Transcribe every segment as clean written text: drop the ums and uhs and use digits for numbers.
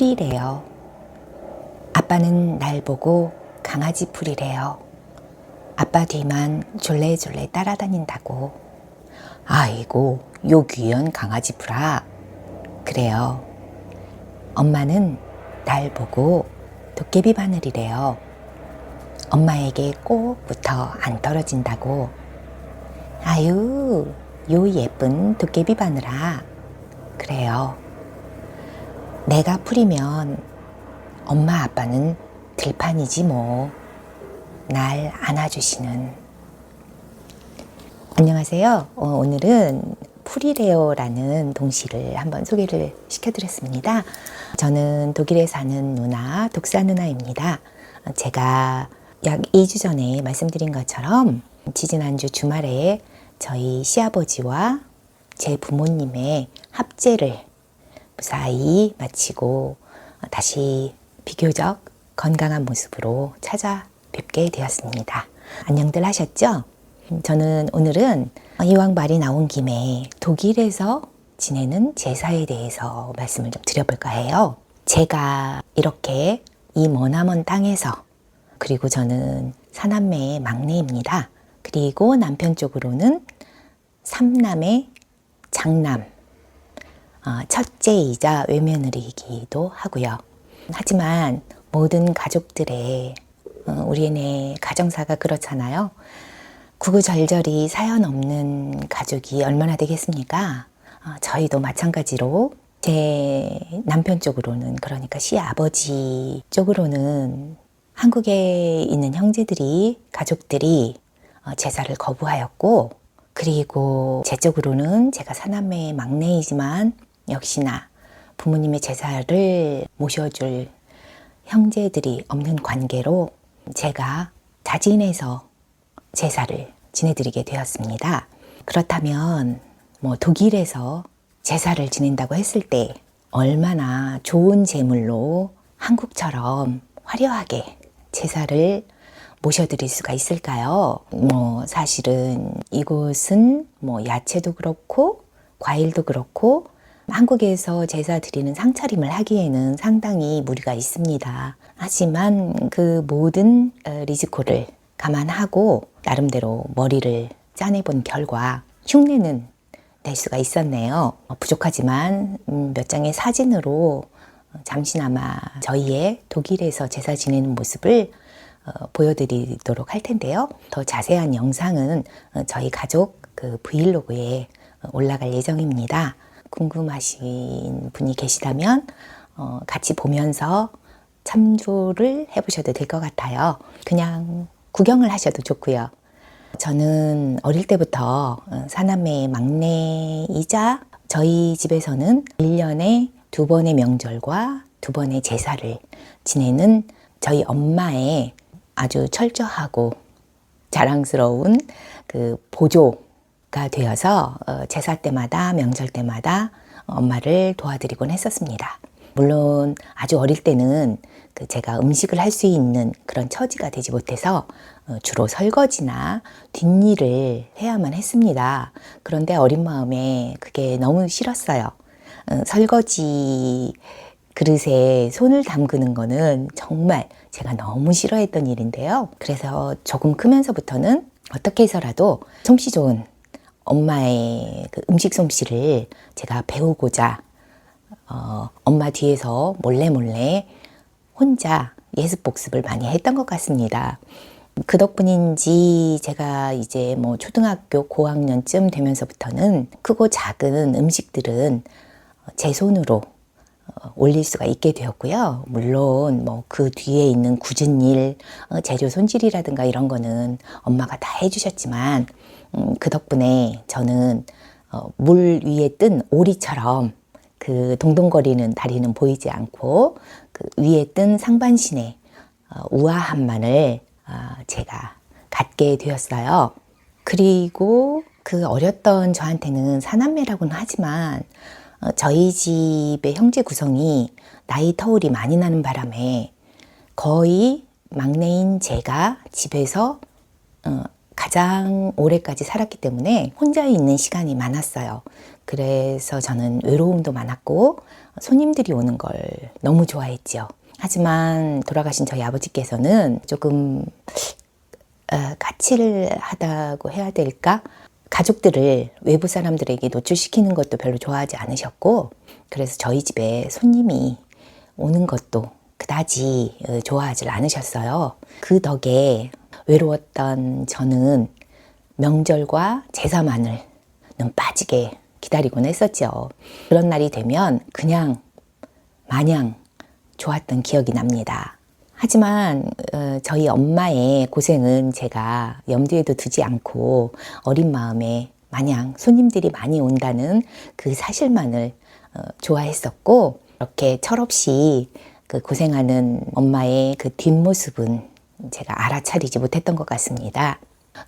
풀이래요. 아빠는 날 보고 강아지 풀이래요. 아빠 뒤만 졸래졸래 따라다닌다고. 아이고, 요 귀여운 강아지 풀아. 그래요. 엄마는 날 보고 도깨비 바늘이래요. 엄마에게 꼭 붙어 안 떨어진다고. 아유, 요 예쁜 도깨비 바늘아. 그래요. 내가 풀이면 엄마 아빠는 들판이지 뭐. 날 안아주시는. 안녕하세요. 오늘은 풀이래요라는 동시를 한번 소개를 시켜드렸습니다. 저는 독일에 사는 누나, 독사 누나입니다. 제가 약 2주 전에 말씀드린 것처럼 지지난주 주말에 저희 시아버지와 제 부모님의 합제를 무사히 마치고 다시 비교적 건강한 모습으로 찾아뵙게 되었습니다. 안녕들 하셨죠? 저는 오늘은 이왕 말이 나온 김에 독일에서 지내는 제사에 대해서 말씀을 좀 드려볼까 해요. 제가 이렇게 이 머나먼 땅에서, 그리고 저는 사남매의 막내입니다. 그리고 남편 쪽으로는 삼남의 장남, 첫째이자 외며느리이기도 하고요. 하지만 모든 가족들의 우리네 가정사가 그렇잖아요. 구구절절히 사연 없는 가족이 얼마나 되겠습니까? 저희도 마찬가지로 제 남편 쪽으로는, 그러니까 시아버지 쪽으로는 한국에 있는 형제들이, 가족들이 제사를 거부하였고, 그리고 제 쪽으로는 제가 사남매의 막내이지만 역시나 부모님의 제사를 모셔줄 형제들이 없는 관계로 제가 자진해서 제사를 지내드리게 되었습니다. 그렇다면 독일에서 제사를 지낸다고 했을 때 얼마나 좋은 제물로 한국처럼 화려하게 제사를 모셔드릴 수가 있을까요? 사실은 이곳은 야채도 그렇고 과일도 그렇고 한국에서 제사 드리는 상차림을 하기에는 상당히 무리가 있습니다. 하지만 그 모든 리스크를 감안하고 나름대로 머리를 짜내본 결과 흉내는 낼 수가 있었네요. 부족하지만 몇 장의 사진으로 잠시나마 저희의 독일에서 제사 지내는 모습을 보여드리도록 할 텐데요. 더 자세한 영상은 저희 가족 브이로그에 올라갈 예정입니다. 궁금하신 분이 계시다면 같이 보면서 참조를 해보셔도 될 것 같아요. 그냥 구경을 하셔도 좋고요. 저는 어릴 때부터 사남매의 막내이자 저희 집에서는 1년에 2번의 명절과 2번의 제사를 지내는 저희 엄마의 아주 철저하고 자랑스러운 보조가 되어서 제사 때마다, 명절 때마다 엄마를 도와드리곤 했었습니다. 물론 아주 어릴 때는 제가 음식을 할 수 있는 그런 처지가 되지 못해서 주로 설거지나 뒷일을 해야만 했습니다. 그런데 어린 마음에 그게 너무 싫었어요. 설거지 그릇에 손을 담그는 거는 정말 제가 너무 싫어했던 일인데요. 그래서 조금 크면서부터는 어떻게 해서라도 솜씨 좋은 엄마의 음식 솜씨를 제가 배우고자 엄마 뒤에서 몰래 혼자 예습 복습을 많이 했던 것 같습니다. 그 덕분인지 제가 이제 초등학교 고학년쯤 되면서부터는 크고 작은 음식들은 제 손으로 올릴 수가 있게 되었고요. 물론 그 뒤에 있는 굳은 일, 재료 손질이라든가 이런 거는 엄마가 다 해주셨지만 그 덕분에 저는 물 위에 뜬 오리처럼 그 동동거리는 다리는 보이지 않고 그 위에 뜬 상반신의 우아함만을 제가 갖게 되었어요. 그리고 그 어렸던 저한테는 사남매라고는 하지만 저희 집의 형제 구성이 나이 터울이 많이 나는 바람에 거의 막내인 제가 집에서 가장 오래까지 살았기 때문에 혼자 있는 시간이 많았어요. 그래서 저는 외로움도 많았고 손님들이 오는 걸 너무 좋아했지요. 하지만 돌아가신 저희 아버지께서는 조금 까칠하다고 해야 될까? 가족들을 외부 사람들에게 노출시키는 것도 별로 좋아하지 않으셨고, 그래서 저희 집에 손님이 오는 것도 그다지 좋아하지 않으셨어요. 그 덕에 외로웠던 저는 명절과 제사만을 눈 빠지게 기다리곤 했었죠. 그런 날이 되면 그냥 마냥 좋았던 기억이 납니다. 하지만 저희 엄마의 고생은 제가 염두에도 두지 않고 어린 마음에 마냥 손님들이 많이 온다는 그 사실만을 좋아했었고, 이렇게 철없이 그 고생하는 엄마의 그 뒷모습은 제가 알아차리지 못했던 것 같습니다.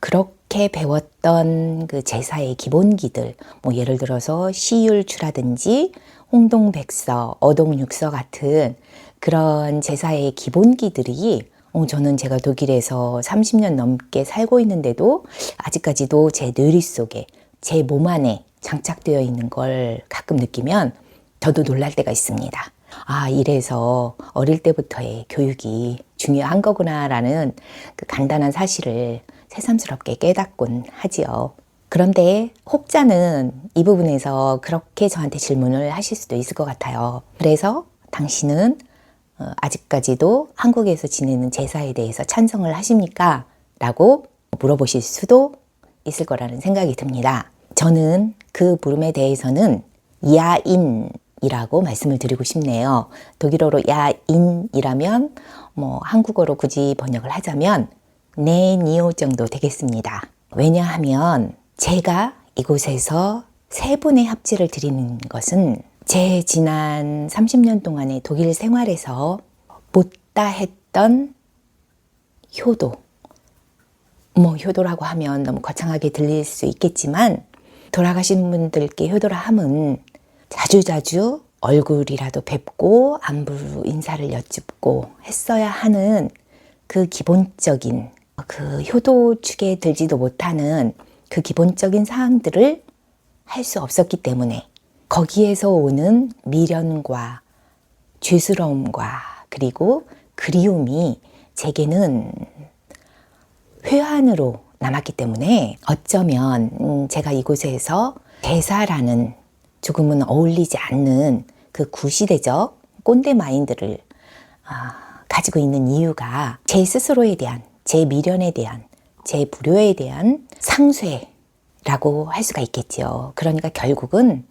그렇게 배웠던 그 제사의 기본기들, 뭐 예를 들어서 시율추라든지 홍동백서, 어동육서 같은 그런 제사의 기본기들이 저는 제가 독일에서 30년 넘게 살고 있는데도 아직까지도 제 뇌리 속에, 제 몸 안에 장착되어 있는 걸 가끔 느끼면 저도 놀랄 때가 있습니다. 아, 이래서 어릴 때부터의 교육이 중요한 거구나라는 그 간단한 사실을 새삼스럽게 깨닫곤 하지요. 그런데 혹자는 이 부분에서 그렇게 저한테 질문을 하실 수도 있을 것 같아요. 그래서 당신은 아직까지도 한국에서 지내는 제사에 대해서 찬성을 하십니까? 라고 물어보실 수도 있을 거라는 생각이 듭니다. 저는 그 물음에 대해서는 야인이라고 말씀을 드리고 싶네요. 독일어로 야인이라면 뭐 한국어로 굳이 번역을 하자면 네 니오 정도 되겠습니다. 왜냐하면 제가 이곳에서 세 분의 합지를 드리는 것은 제 지난 30년 동안의 독일 생활에서 못다 했던 효도, 뭐 효도라고 하면 너무 거창하게 들릴 수 있겠지만 돌아가신 분들께 효도라 함은 자주자주 얼굴이라도 뵙고 안부 인사를 여쭙고 했어야 하는 그 기본적인 그 효도 축에 들지도 못하는 그 기본적인 사항들을 할 수 없었기 때문에 거기에서 오는 미련과 죄스러움과 그리고 그리움이 제게는 회한으로 남았기 때문에 어쩌면 제가 이곳에서 제사라는 조금은 어울리지 않는 그 구시대적 꼰대 마인드를 가지고 있는 이유가 제 스스로에 대한, 제 미련에 대한, 제 불효에 대한 상쇄라고 할 수가 있겠지요. 그러니까 결국은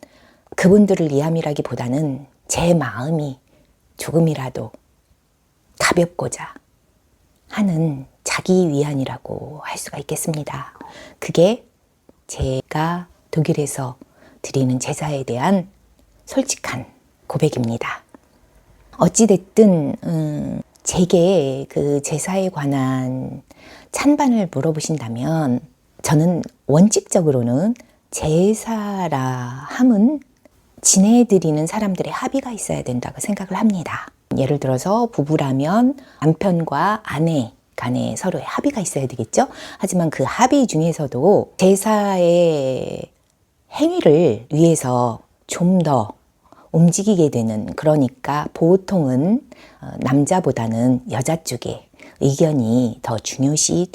그분들을 위함이라기보다는 제 마음이 조금이라도 가볍고자 하는 자기 위안이라고 할 수가 있겠습니다. 그게 제가 독일에서 드리는 제사에 대한 솔직한 고백입니다. 어찌됐든 제게 그 제사에 관한 찬반을 물어보신다면 저는 원칙적으로는 제사라 함은 지내드리는 사람들의 합의가 있어야 된다고 생각을 합니다. 예를 들어서 부부라면 남편과 아내 간에 서로의 합의가 있어야 되겠죠. 하지만 그 합의 중에서도 제사의 행위를 위해서 좀 더 움직이게 되는, 그러니까 보통은 남자보다는 여자 쪽에 의견이 더 중요시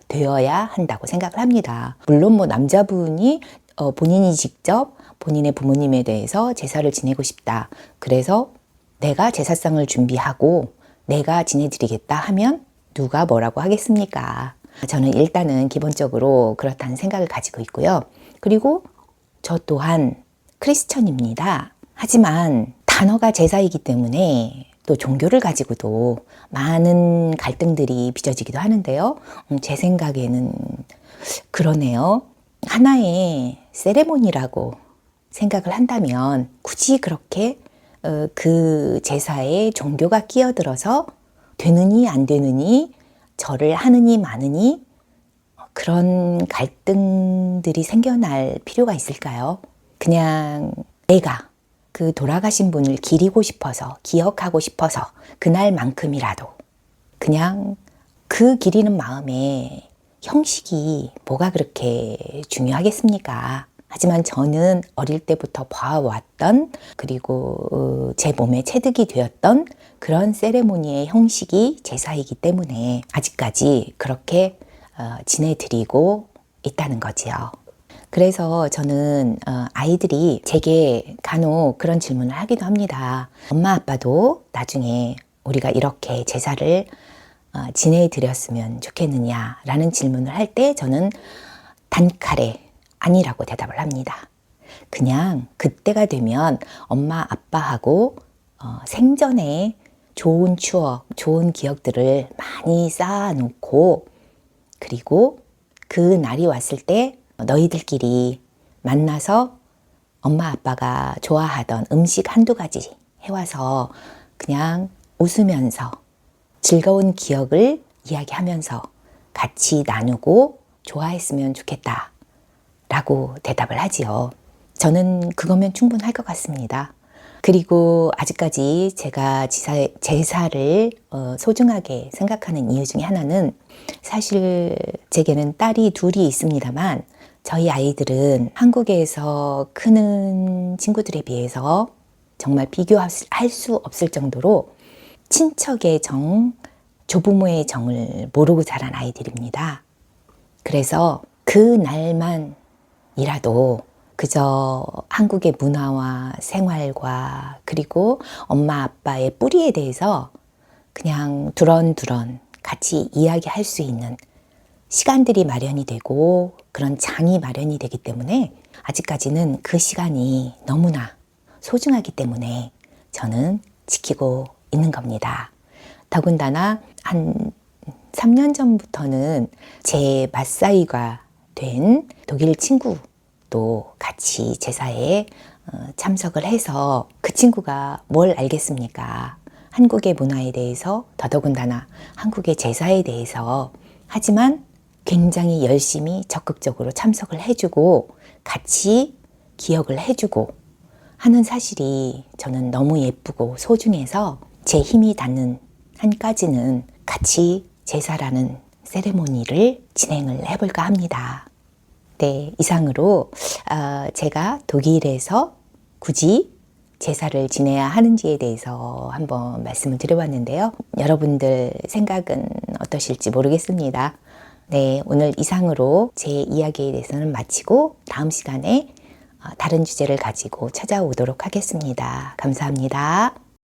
되어야 한다고 생각을 합니다. 물론 뭐 남자분이 본인이 직접 본인의 부모님에 대해서 제사를 지내고 싶다, 그래서 내가 제사상을 준비하고 내가 지내드리겠다 하면 누가 뭐라고 하겠습니까? 저는 일단은 기본적으로 그렇다는 생각을 가지고 있고요. 그리고 저 또한 크리스천입니다. 하지만 단어가 제사이기 때문에 또 종교를 가지고도 많은 갈등들이 빚어지기도 하는데요. 제 생각에는 그러네요. 하나의 세레모니라고 생각을 한다면 굳이 그렇게 그 제사에 종교가 끼어들어서 되느니 안 되느니, 절을 하느니 마느니, 그런 갈등들이 생겨날 필요가 있을까요? 그냥 내가 그 돌아가신 분을 기리고 싶어서, 기억하고 싶어서 그날만큼이라도 그냥 그 기리는 마음에 형식이 뭐가 그렇게 중요하겠습니까? 하지만 저는 어릴 때부터 봐왔던, 그리고 제 몸에 체득이 되었던 그런 세레모니의 형식이 제사이기 때문에 아직까지 그렇게 지내드리고 있다는 거지요. 그래서 저는 아이들이 제게 간혹 그런 질문을 하기도 합니다. 엄마 아빠도 나중에 우리가 이렇게 제사를 지내드렸으면 좋겠느냐라는 질문을 할 때 저는 단칼에 아니라고 대답을 합니다. 그냥 그때가 되면 엄마 아빠하고 생전에 좋은 추억, 좋은 기억들을 많이 쌓아놓고, 그리고 그 날이 왔을 때 너희들끼리 만나서 엄마 아빠가 좋아하던 음식 한두 가지 해와서 그냥 웃으면서 즐거운 기억을 이야기하면서 같이 나누고 좋아했으면 좋겠다 라고 대답을 하지요. 저는 그거면 충분할 것 같습니다. 그리고 아직까지 제가 제사를 소중하게 생각하는 이유 중에 하나는, 사실 제게는 딸이 둘이 있습니다만 저희 아이들은 한국에서 크는 친구들에 비해서 정말 비교할 수 없을 정도로 친척의 정, 조부모의 정을 모르고 자란 아이들입니다. 그래서 그 날만이라도 그저 한국의 문화와 생활과 그리고 엄마 아빠의 뿌리에 대해서 그냥 두런두런 같이 이야기할 수 있는 시간들이 마련이 되고 그런 장이 마련이 되기 때문에 아직까지는 그 시간이 너무나 소중하기 때문에 저는 지키고 있는 겁니다. 더군다나 한 3년 전부터는 제 맞사이가 된 독일 친구도 같이 제사에 참석을 해서, 그 친구가 뭘 알겠습니까? 한국의 문화에 대해서, 더더군다나 한국의 제사에 대해서. 하지만 굉장히 열심히 적극적으로 참석을 해주고 같이 기억을 해주고 하는 사실이 저는 너무 예쁘고 소중해서 제 힘이 닿는 한까지는 같이 제사라는 세레모니를 진행을 해볼까 합니다. 네, 이상으로 제가 독일에서 굳이 제사를 지내야 하는지에 대해서 한번 말씀을 드려봤는데요. 여러분들 생각은 어떠실지 모르겠습니다. 네, 오늘 이상으로 제 이야기에 대해서는 마치고 다음 시간에 다른 주제를 가지고 찾아오도록 하겠습니다. 감사합니다.